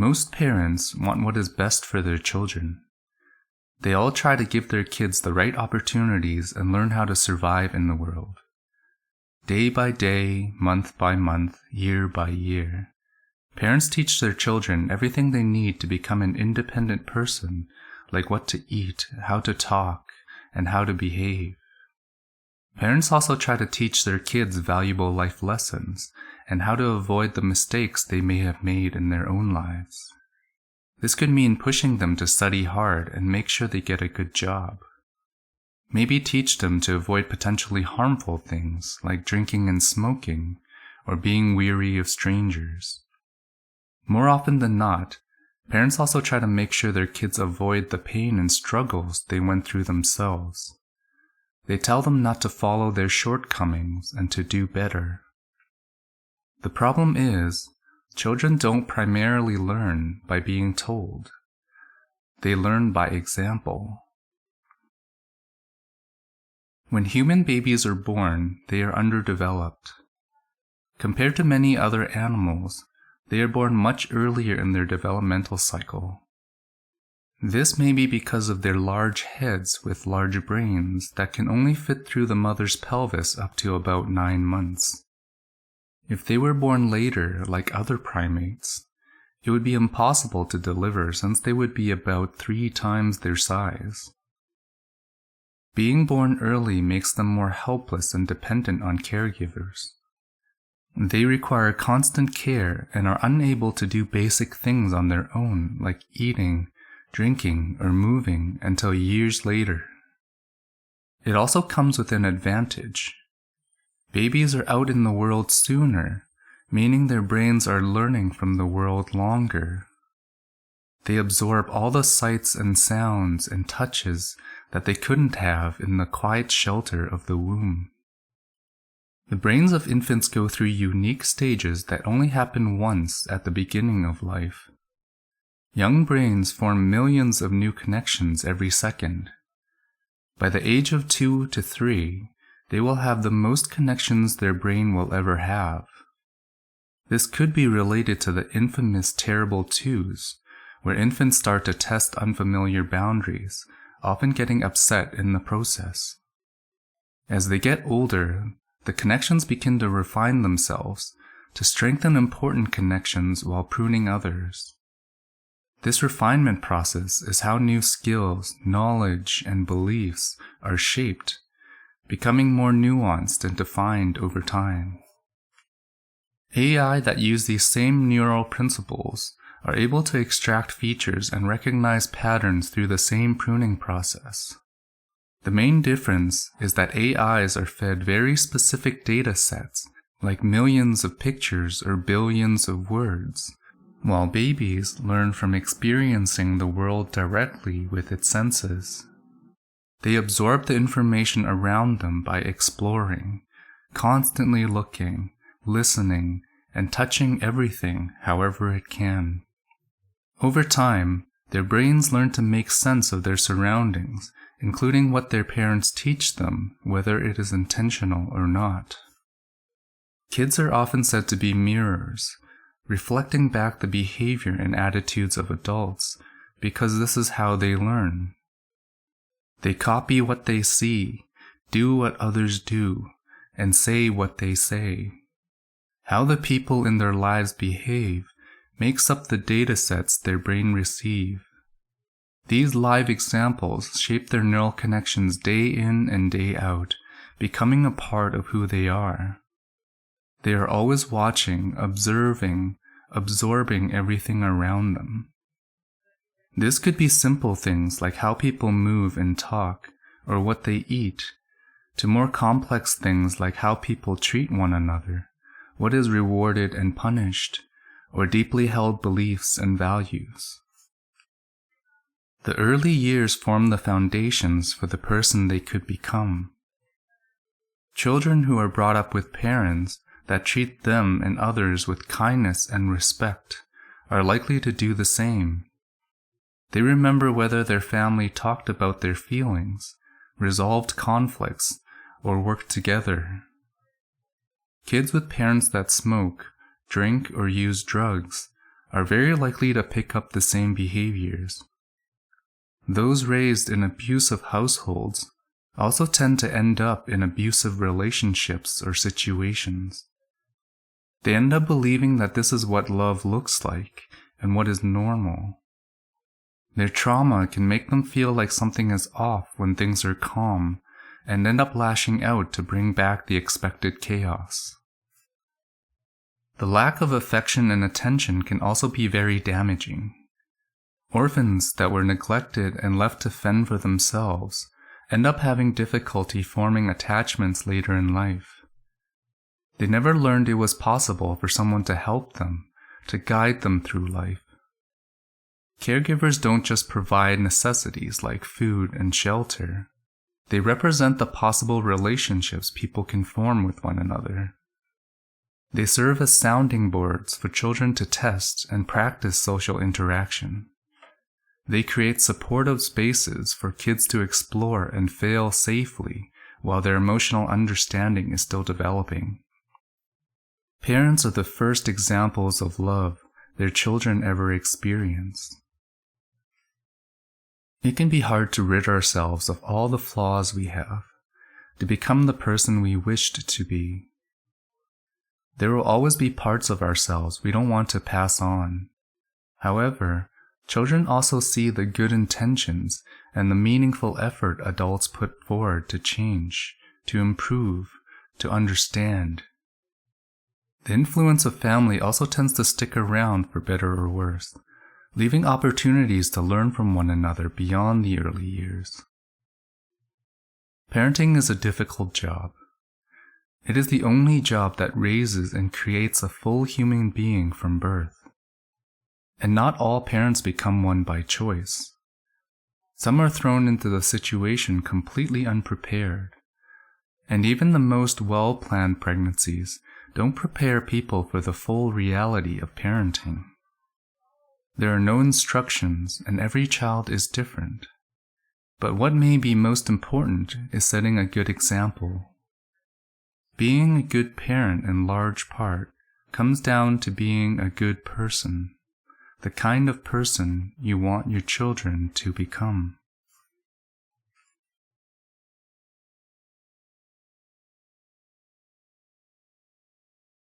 Most parents want what is best for their children. They all try to give their kids the right opportunities and learn how to survive in the world. Day by day, month by month, year by year, parents teach their children everything they need to become an independent person, like what to eat, how to talk, and how to behave. Parents also try to teach their kids valuable life lessons and how to avoid the mistakes they may have made in their own lives. This could mean pushing them to study hard and make sure they get a good job. Maybe teach them to avoid potentially harmful things like drinking and smoking or being weary of strangers. More often than not, parents also try to make sure their kids avoid the pain and struggles they went through themselves. They tell them not to follow their shortcomings and to do better. The problem is, children don't primarily learn by being told. They learn by example. When human babies are born, they are underdeveloped. Compared to many other animals, they are born much earlier in their developmental cycle. This may be because of their large heads with large brains that can only fit through the mother's pelvis up to about 9 months. If they were born later, like other primates, it would be impossible to deliver since they would be about 3 times their size. Being born early makes them more helpless and dependent on caregivers. They require constant care and are unable to do basic things on their own, like eating, drinking, or moving until years later. It also comes with an advantage. Babies are out in the world sooner, meaning their brains are learning from the world longer. They absorb all the sights and sounds and touches that they couldn't have in the quiet shelter of the womb. The brains of infants go through unique stages that only happen once at the beginning of life. Young brains form millions of new connections every second. By the age of 2 to 3, they will have the most connections their brain will ever have. This could be related to the infamous terrible twos, where infants start to test unfamiliar boundaries, often getting upset in the process. As they get older, the connections begin to refine themselves to strengthen important connections while pruning others. This refinement process is how new skills, knowledge, and beliefs are shaped, becoming more nuanced and defined over time. AI that use these same neural principles are able to extract features and recognize patterns through the same pruning process. The main difference is that AIs are fed very specific data sets, like millions of pictures or billions of words, while babies learn from experiencing the world directly with its senses. They absorb the information around them by exploring, constantly looking, listening, and touching everything however it can. Over time, their brains learn to make sense of their surroundings, including what their parents teach them, whether it is intentional or not. Kids are often said to be mirrors, reflecting back the behavior and attitudes of adults, because this is how they learn. They copy what they see, do what others do, and say what they say. How the people in their lives behave makes up the data sets their brain receive. These live examples shape their neural connections day in and day out, becoming a part of who they are. They are always watching, observing, absorbing everything around them. This could be simple things like how people move and talk, or what they eat, to more complex things like how people treat one another, what is rewarded and punished, or deeply held beliefs and values. The early years form the foundations for the person they could become. Children who are brought up with parents that treat them and others with kindness and respect are likely to do the same. They remember whether their family talked about their feelings, resolved conflicts, or worked together. Kids with parents that smoke, drink, or use drugs are very likely to pick up the same behaviors. Those raised in abusive households also tend to end up in abusive relationships or situations. They end up believing that this is what love looks like and what is normal. Their trauma can make them feel like something is off when things are calm and end up lashing out to bring back the expected chaos. The lack of affection and attention can also be very damaging. Orphans that were neglected and left to fend for themselves end up having difficulty forming attachments later in life. They never learned it was possible for someone to help them, to guide them through life. Caregivers don't just provide necessities like food and shelter. They represent the possible relationships people can form with one another. They serve as sounding boards for children to test and practice social interaction. They create supportive spaces for kids to explore and fail safely while their emotional understanding is still developing. Parents are the first examples of love their children ever experience. It can be hard to rid ourselves of all the flaws we have, to become the person we wished to be. There will always be parts of ourselves we don't want to pass on. However, children also see the good intentions and the meaningful effort adults put forward to change, to improve, to understand. The influence of family also tends to stick around for better or worse, leaving opportunities to learn from one another beyond the early years. Parenting is a difficult job. It is the only job that raises and creates a full human being from birth. And not all parents become one by choice. Some are thrown into the situation completely unprepared. And even the most well-planned pregnancies don't prepare people for the full reality of parenting. There are no instructions, and every child is different. But what may be most important is setting a good example. Being a good parent in large part comes down to being a good person, the kind of person you want your children to become.